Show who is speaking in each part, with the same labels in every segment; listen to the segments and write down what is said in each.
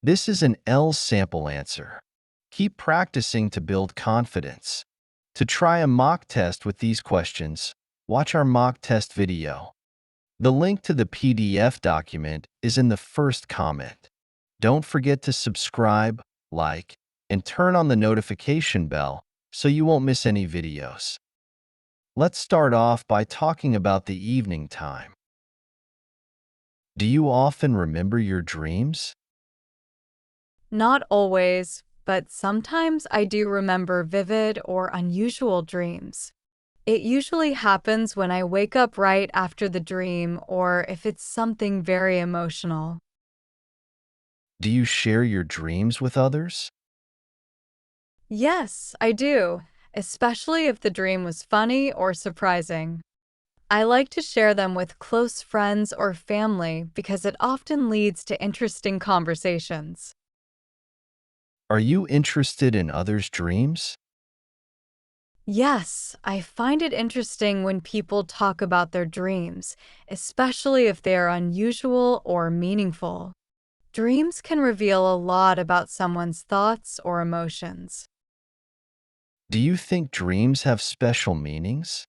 Speaker 1: This is an L sample answer. Keep practicing to build confidence. To try a mock test with these questions, watch our mock test video. The link to the PDF document is in the first comment. Don't forget to subscribe, like, and turn on the notification bell so you won't miss any videos. Let's start off by talking about the evening time. Do you often remember your dreams?
Speaker 2: Not always, but sometimes I do remember vivid or unusual dreams. It usually happens when I wake up right after the dream or if it's something very emotional.
Speaker 1: Do you share your dreams with others?
Speaker 2: Yes, I do, especially if the dream was funny or surprising. I like to share them with close friends or family because it often leads to interesting conversations.
Speaker 1: Are you interested in others' dreams?
Speaker 2: Yes, I find it interesting when people talk about their dreams, especially if they are unusual or meaningful. Dreams can reveal a lot about someone's thoughts or emotions.
Speaker 1: Do you think dreams have special meanings?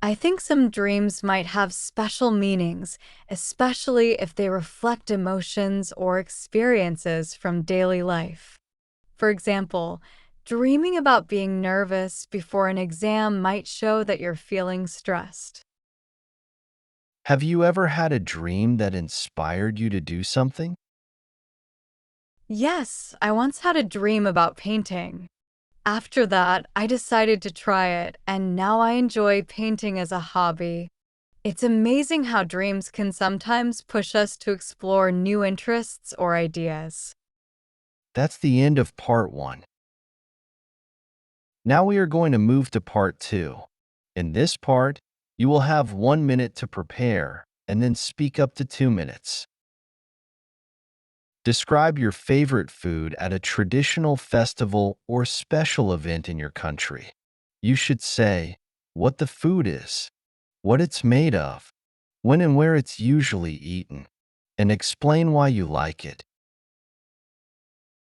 Speaker 2: I think some dreams might have special meanings, especially if they reflect emotions or experiences from daily life. For example, dreaming about being nervous before an exam might show that you're feeling stressed.
Speaker 1: Have you ever had a dream that inspired you to do something?
Speaker 2: Yes, I once had a dream about painting. After that, I decided to try it, and now I enjoy painting as a hobby. It's amazing how dreams can sometimes push us to explore new interests or ideas.
Speaker 1: That's the end of part 1. Now we are going to move to part 2. In this part, you will have 1 minute to prepare and then speak up to 2 minutes. Describe your favorite food at a traditional festival or special event in your country. You should say what the food is, what it's made of, when and where it's usually eaten, and explain why you like it.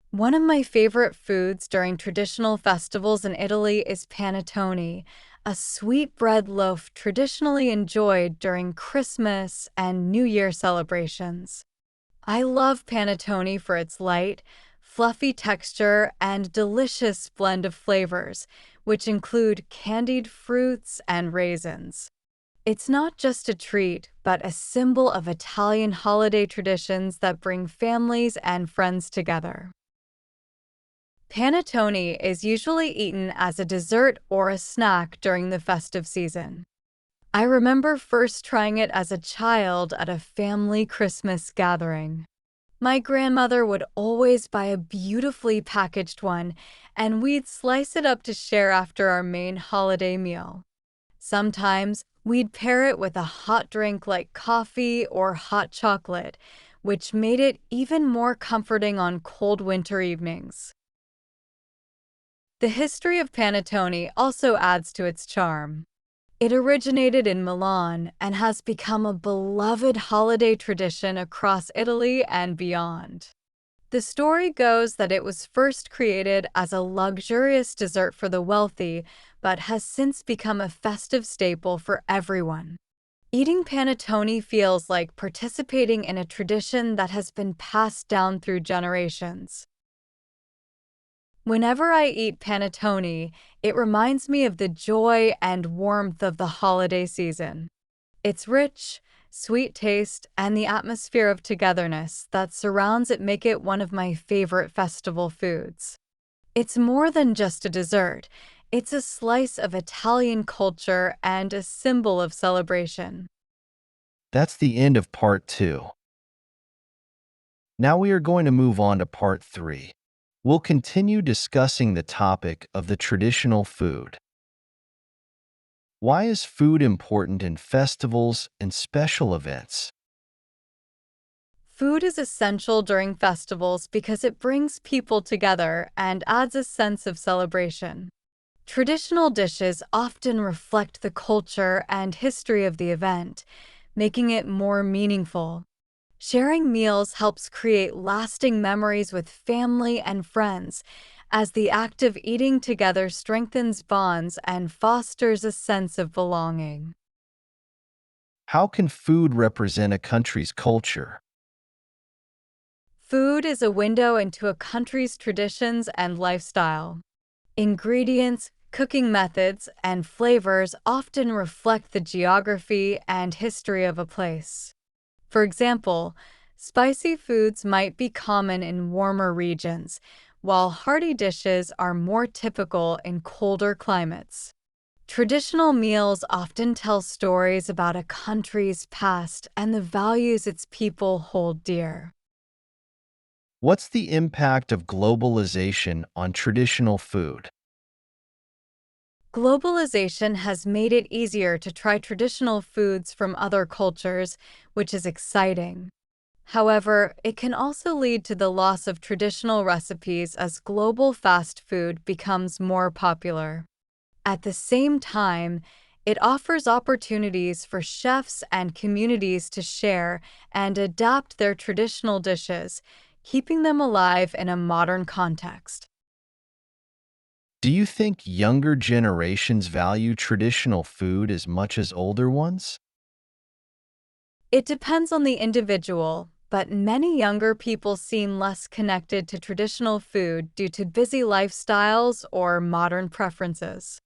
Speaker 2: One of my favorite foods during traditional festivals in Italy is panettone, a sweet bread loaf traditionally enjoyed during Christmas and New Year celebrations. I love panettone for its light, fluffy texture and delicious blend of flavors, which include candied fruits and raisins. It's not just a treat, but a symbol of Italian holiday traditions that bring families and friends together. Panettone is usually eaten as a dessert or a snack during the festive season. I remember first trying it as a child at a family Christmas gathering. My grandmother would always buy a beautifully packaged one, and we'd slice it up to share after our main holiday meal. Sometimes we'd pair it with a hot drink like coffee or hot chocolate, which made it even more comforting on cold winter evenings. The history of panettone also adds to its charm. It originated in Milan and has become a beloved holiday tradition across Italy and beyond. The story goes that it was first created as a luxurious dessert for the wealthy, but has since become a festive staple for everyone. Eating panettone feels like participating in a tradition that has been passed down through generations. Whenever I eat panettone, it reminds me of the joy and warmth of the holiday season. Its rich, sweet taste and the atmosphere of togetherness that surrounds it make it one of my favorite festival foods. It's more than just a dessert. It's a slice of Italian culture and a symbol of celebration.
Speaker 1: That's the end of part 2. Now we are going to move on to part 3. We'll continue discussing the topic of the traditional food. Why is food important in festivals and special events?
Speaker 2: Food is essential during festivals because it brings people together and adds a sense of celebration. Traditional dishes often reflect the culture and history of the event, making it more meaningful. Sharing meals helps create lasting memories with family and friends, as the act of eating together strengthens bonds and fosters a sense of belonging.
Speaker 1: How can food represent a country's culture?
Speaker 2: Food is a window into a country's traditions and lifestyle. Ingredients, cooking methods, and flavors often reflect the geography and history of a place. For example, spicy foods might be common in warmer regions, while hearty dishes are more typical in colder climates. Traditional meals often tell stories about a country's past and the values its people hold dear.
Speaker 1: What's the impact of globalization on traditional food?
Speaker 2: Globalization has made it easier to try traditional foods from other cultures, which is exciting. However, it can also lead to the loss of traditional recipes as global fast food becomes more popular. At the same time, it offers opportunities for chefs and communities to share and adapt their traditional dishes, keeping them alive in a modern context.
Speaker 1: Do you think younger generations value traditional food as much as older ones?
Speaker 2: It depends on the individual, but many younger people seem less connected to traditional food due to busy lifestyles or modern preferences.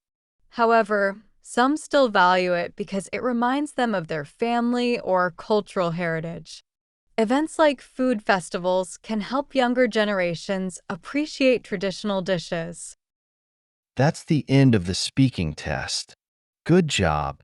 Speaker 2: However, some still value it because it reminds them of their family or cultural heritage. Events like food festivals can help younger generations appreciate traditional dishes.
Speaker 1: That's the end of the speaking test. Good job.